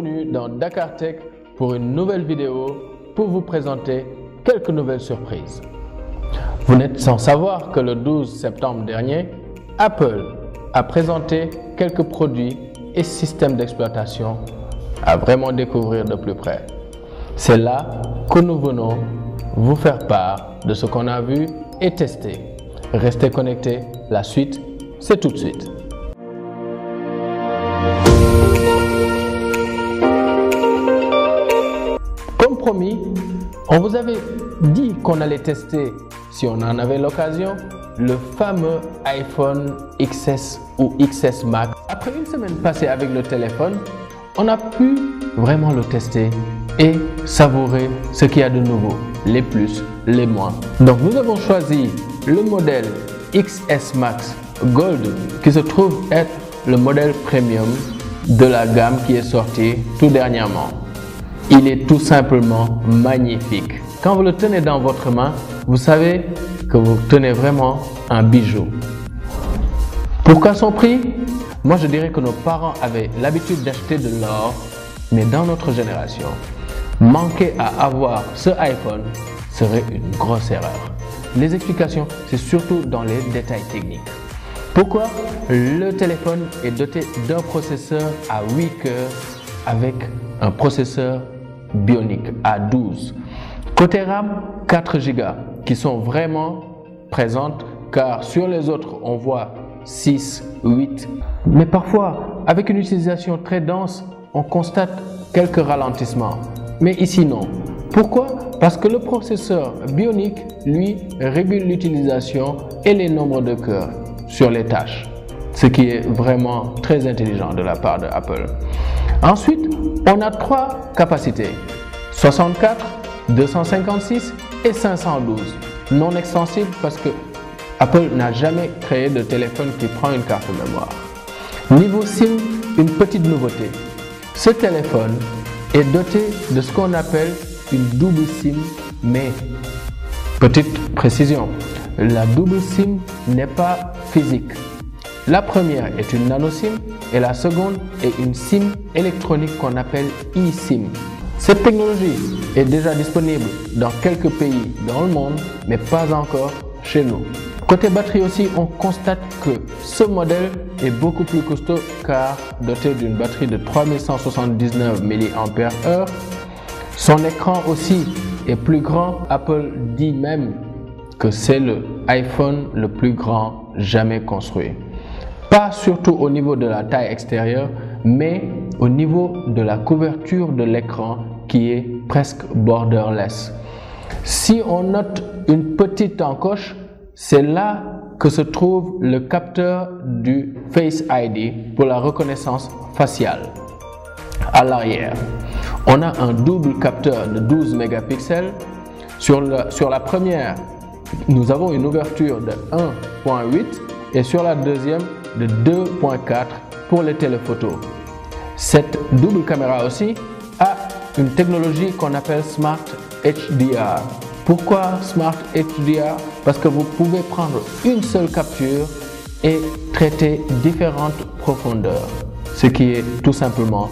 bienvenue dans Dakar Tech pour une nouvelle vidéo pour vous présenter quelques nouvelles surprises. Vous n'êtes sans savoir que le 12 septembre dernier, Apple a présenté quelques produits et systèmes d'exploitation à vraiment découvrir de plus près. C'est là que nous venons vous faire part de ce qu'on a vu et testé. Restez connectés, la suite, c'est tout de suite. Comme promis, on vous avait dit qu'on allait tester, si on en avait l'occasion, le fameux iPhone XS ou XS Max. Après une semaine passée avec le téléphone, on a pu vraiment le tester et savourer ce qu'il y a de nouveau, les plus, les moins. Donc nous avons choisi le modèle XS Max Gold qui se trouve être le modèle premium de la gamme qui est sortie tout dernièrement. Il est tout simplement magnifique. Quand vous le tenez dans votre main, vous savez que vous tenez vraiment un bijou. Pourquoi son prix? Moi, je dirais que nos parents avaient l'habitude d'acheter de l'or, mais dans notre génération, manquer à avoir ce iPhone serait une grosse erreur. Les explications, c'est surtout dans les détails techniques. Pourquoi? Le téléphone est doté d'un processeur à 8 cœurs avec un processeur Bionic A12. Côté RAM, 4 Go qui sont vraiment présentes car sur les autres, on voit 6, 8. Mais parfois, avec une utilisation très dense, on constate quelques ralentissements. Mais ici, non. Pourquoi? Parce que le processeur Bionic, lui, régule l'utilisation et les nombres de cœurs sur les tâches. Ce qui est vraiment très intelligent de la part de Apple. Ensuite, on a 3 capacités. 64, 256 et 512. Non extensibles parce que Apple n'a jamais créé de téléphone qui prend une carte mémoire. Niveau SIM, une petite nouveauté. Ce téléphone est doté de ce qu'on appelle une double SIM, mais petite précision, la double SIM n'est pas physique. La première est une nano SIM et la seconde est une SIM électronique qu'on appelle eSIM. Cette technologie est déjà disponible dans quelques pays dans le monde, mais pas encore chez nous. Côté batterie aussi, on constate que ce modèle est beaucoup plus costaud car doté d'une batterie de 3179 mAh. Son écran aussi est plus grand. Apple dit même que c'est le iPhone le plus grand jamais construit. Pas surtout au niveau de la taille extérieure, mais au niveau de la couverture de l'écran qui est presque borderless. Si on note une petite encoche, c'est là que se trouve le capteur du Face ID pour la reconnaissance faciale. À l'arrière, on a un double capteur de 12 mégapixels. Sur la première, nous avons une ouverture de 1.8 et sur la deuxième de 2.4 pour les téléphotos. Cette double caméra aussi a une technologie qu'on appelle Smart HDR. Pourquoi Smart HDR? Parce que vous pouvez prendre une seule capture et traiter différentes profondeurs, ce qui est tout simplement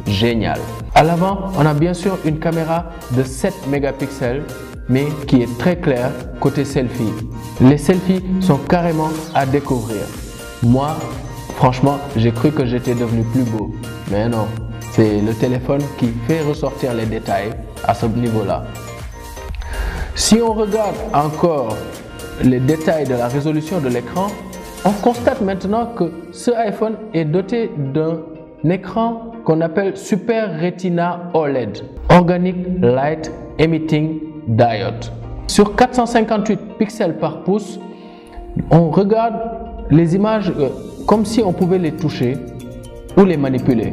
génial. À l'avant, on a bien sûr une caméra de 7 mégapixels, mais qui est très claire côté selfie. Les selfies sont carrément à découvrir. Moi, franchement, j'ai cru que j'étais devenu plus beau, mais non, c'est le téléphone qui fait ressortir les détails à ce niveau-là. Si on regarde encore les détails de la résolution de l'écran, on constate maintenant que ce iPhone est doté d'un écran qu'on appelle Super Retina OLED, Organic Light Emitting Diode. Sur 458 pixels par pouce, on regarde les images comme si on pouvait les toucher ou les manipuler,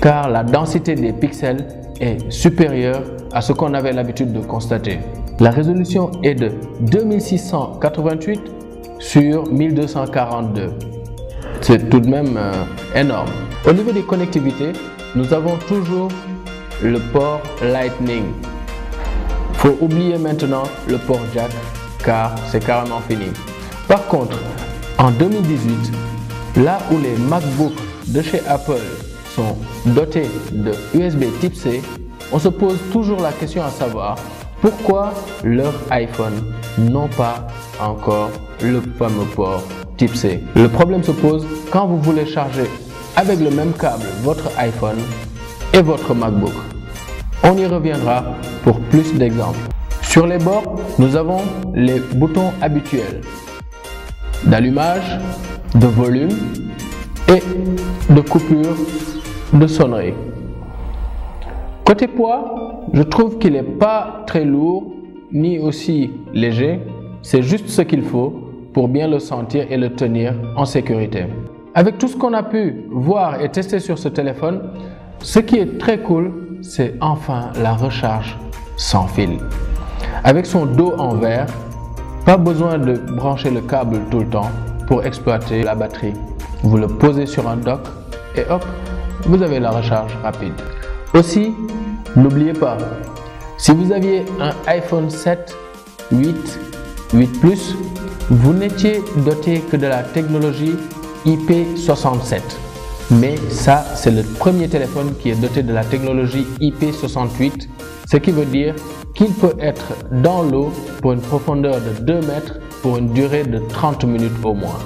car la densité des pixels est supérieure à ce qu'on avait l'habitude de constater. La résolution est de 2688 sur 1242. C'est tout de même énorme. Au niveau des connectivités, nous avons toujours le port Lightning. Il faut oublier maintenant le port jack car c'est carrément fini. Par contre, en 2018, là où les MacBooks de chez Apple sont dotés de USB Type C, on se pose toujours la question à savoir pourquoi leurs iPhones n'ont pas encore le fameux port Type C. Le problème se pose quand vous voulez charger avec le même câble votre iPhone et votre MacBook. On y reviendra pour plus d'exemples. Sur les bords, nous avons les boutons habituels d'allumage, de volume et de coupure de sonnerie. Côté poids, je trouve qu'il n'est pas très lourd ni aussi léger. C'est juste ce qu'il faut pour bien le sentir et le tenir en sécurité. Avec tout ce qu'on a pu voir et tester sur ce téléphone, ce qui est très cool, c'est enfin la recharge sans fil. Avec son dos en verre, pas besoin de brancher le câble tout le temps pour exploiter la batterie. Vous le posez sur un dock et hop, vous avez la recharge rapide. Aussi, n'oubliez pas, si vous aviez un iPhone 7, 8, 8 Plus, vous n'étiez doté que de la technologie IP67. Mais ça, c'est le premier téléphone qui est doté de la technologie IP68, ce qui veut dire qu'il peut être dans l'eau pour une profondeur de 2 mètres pour une durée de 30 minutes au moins.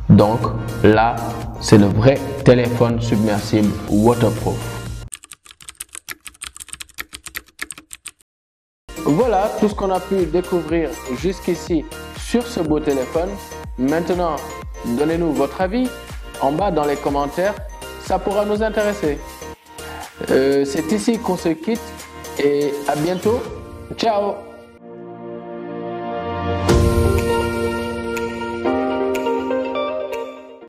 Donc là, c'est le vrai téléphone submersible waterproof. Voilà tout ce qu'on a pu découvrir jusqu'ici sur ce beau téléphone. Maintenant, donnez-nous votre avis en bas dans les commentaires, ça pourra nous intéresser. C'est ici qu'on se quitte et à bientôt. Ciao!